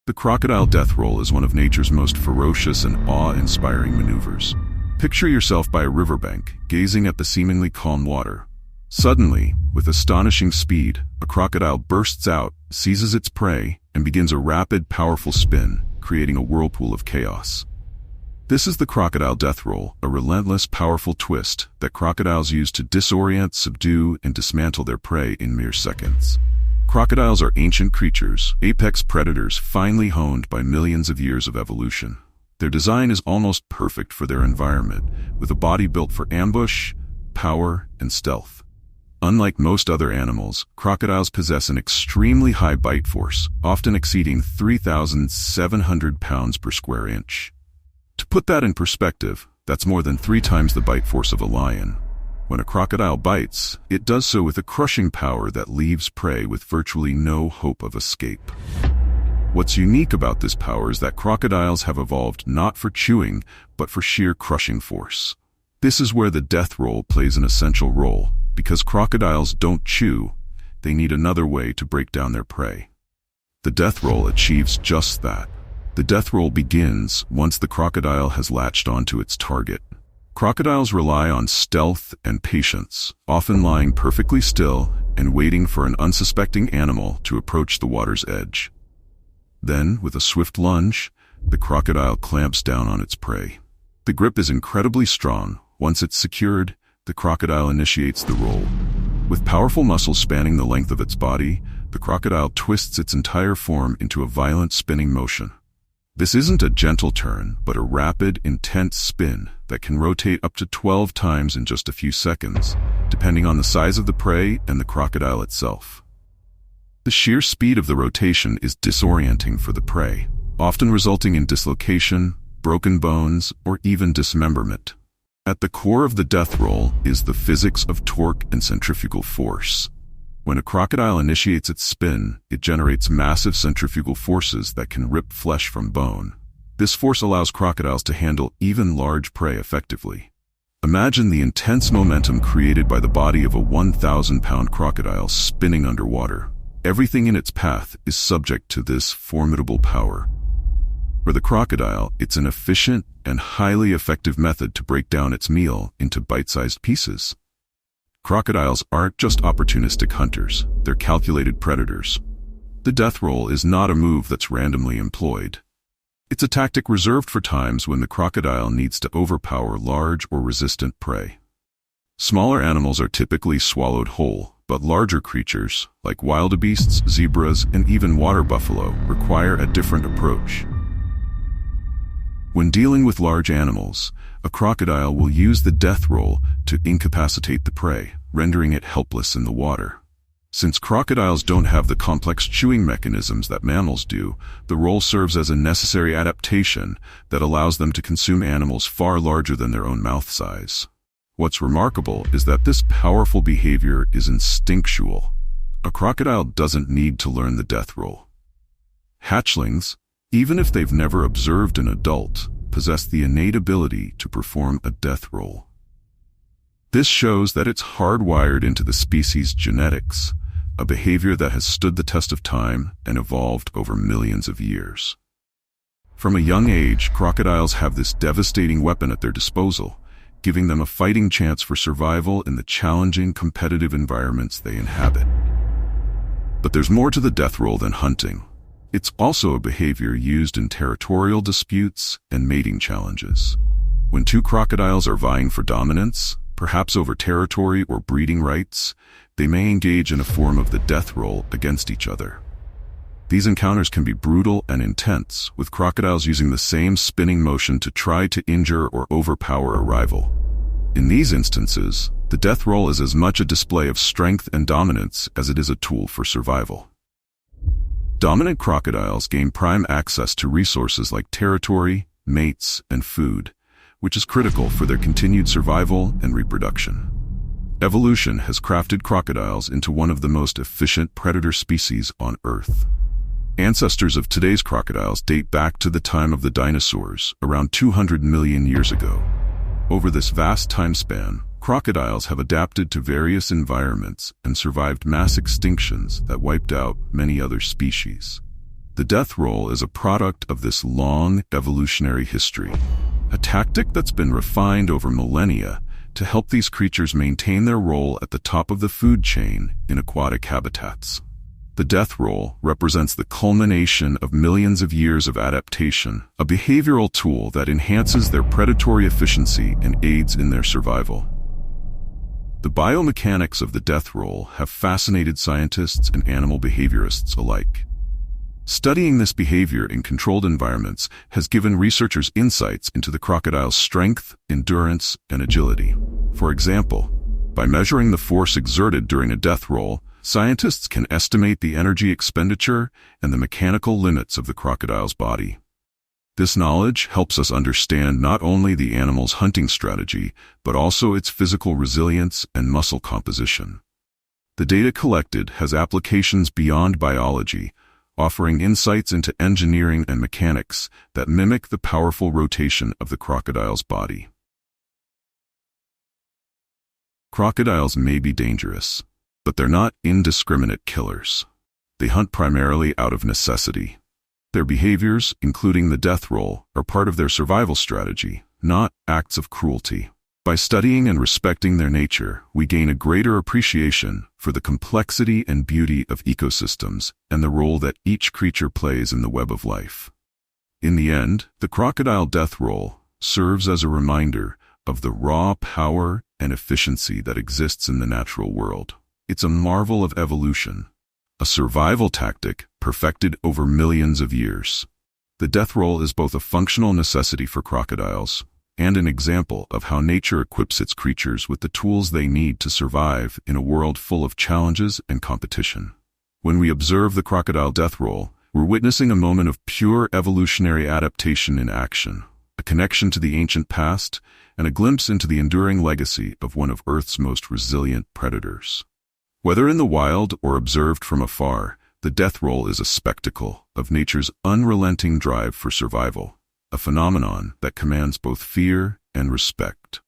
The crocodile death roll is one of nature's most ferocious and awe-inspiring maneuvers. Picture yourself by a riverbank, gazing at the seemingly calm water. Suddenly, with astonishing speed, a crocodile bursts out, seizes its prey, and begins a rapid, powerful spin, creating a whirlpool of chaos. This is the crocodile death roll, a relentless, powerful twist that crocodiles use to disorient, subdue, and dismantle their prey in mere seconds. Crocodiles are ancient creatures, apex predators finely honed by millions of years of evolution. Their design is almost perfect for their environment, with a body built for ambush, power, and stealth. Unlike most other animals, crocodiles possess an extremely high bite force, often exceeding 3,700 pounds per square inch. To put that in perspective, that's more than 3 times the bite force of a lion. When a crocodile bites, it does so with a crushing power that leaves prey with virtually no hope of escape. What's unique about this power is that crocodiles have evolved not for chewing, but for sheer crushing force. This is where the death roll plays an essential role. Because crocodiles don't chew, they need another way to break down their prey. The death roll achieves just that. The death roll begins once the crocodile has latched onto its target. Crocodiles rely on stealth and patience, often lying perfectly still and waiting for an unsuspecting animal to approach the water's edge. Then, with a swift lunge, the crocodile clamps down on its prey. The grip is incredibly strong. Once it's secured, the crocodile initiates the roll. With powerful muscles spanning the length of its body, the crocodile twists its entire form into a violent spinning motion. This isn't a gentle turn, but a rapid, intense spin that can rotate up to 12 times in just a few seconds, depending on the size of the prey and the crocodile itself. The sheer speed of the rotation is disorienting for the prey, often resulting in dislocation, broken bones, or even dismemberment. At the core of the death roll is the physics of torque and centrifugal force. When a crocodile initiates its spin, it generates massive centrifugal forces that can rip flesh from bone. This force allows crocodiles to handle even large prey effectively. Imagine the intense momentum created by the body of a 1,000-pound crocodile spinning underwater. Everything in its path is subject to this formidable power. For the crocodile, it's an efficient and highly effective method to break down its meal into bite-sized pieces. Crocodiles aren't just opportunistic hunters, they're calculated predators. The death roll is not a move that's randomly employed. It's a tactic reserved for times when the crocodile needs to overpower large or resistant prey. Smaller animals are typically swallowed whole, but larger creatures, like wildebeests, zebras, and even water buffalo, require a different approach. When dealing with large animals, a crocodile will use the death roll to incapacitate the prey, rendering it helpless in the water. Since crocodiles don't have the complex chewing mechanisms that mammals do, the roll serves as a necessary adaptation that allows them to consume animals far larger than their own mouth size. What's remarkable is that this powerful behavior is instinctual. A crocodile doesn't need to learn the death roll. Hatchlings, even if they've never observed an adult, possess the innate ability to perform a death roll. This shows that it's hardwired into the species' genetics, a behavior that has stood the test of time and evolved over millions of years. From a young age, crocodiles have this devastating weapon at their disposal, giving them a fighting chance for survival in the challenging, competitive environments they inhabit. But there's more to the death roll than hunting. It's also a behavior used in territorial disputes and mating challenges. When 2 crocodiles are vying for dominance, perhaps over territory or breeding rights, they may engage in a form of the death roll against each other. These encounters can be brutal and intense, with crocodiles using the same spinning motion to try to injure or overpower a rival. In these instances, the death roll is as much a display of strength and dominance as it is a tool for survival. Dominant crocodiles gain prime access to resources like territory, mates, and food, which is critical for their continued survival and reproduction. Evolution has crafted crocodiles into one of the most efficient predator species on Earth. Ancestors of today's crocodiles date back to the time of the dinosaurs, around 200 million years ago. Over this vast time span, crocodiles have adapted to various environments and survived mass extinctions that wiped out many other species. The death roll is a product of this long evolutionary history, a tactic that's been refined over millennia to help these creatures maintain their role at the top of the food chain in aquatic habitats. The death roll represents the culmination of millions of years of adaptation, a behavioral tool that enhances their predatory efficiency and aids in their survival. The biomechanics of the death roll have fascinated scientists and animal behaviorists alike. Studying this behavior in controlled environments has given researchers insights into the crocodile's strength, endurance, and agility. For example, by measuring the force exerted during a death roll, scientists can estimate the energy expenditure and the mechanical limits of the crocodile's body. This knowledge helps us understand not only the animal's hunting strategy, but also its physical resilience and muscle composition. The data collected has applications beyond biology, offering insights into engineering and mechanics that mimic the powerful rotation of the crocodile's body. Crocodiles may be dangerous, but they're not indiscriminate killers. They hunt primarily out of necessity. Their behaviors, including the death roll, are part of their survival strategy, not acts of cruelty. By studying and respecting their nature, we gain a greater appreciation for the complexity and beauty of ecosystems and the role that each creature plays in the web of life. In the end, the crocodile death roll serves as a reminder of the raw power and efficiency that exists in the natural world. It's a marvel of evolution, a survival tactic perfected over millions of years. The death roll is both a functional necessity for crocodiles and an example of how nature equips its creatures with the tools they need to survive in a world full of challenges and competition. When we observe the crocodile death roll, we're witnessing a moment of pure evolutionary adaptation in action, a connection to the ancient past, and a glimpse into the enduring legacy of one of Earth's most resilient predators. Whether in the wild or observed from afar, the death roll is a spectacle of nature's unrelenting drive for survival, a phenomenon that commands both fear and respect.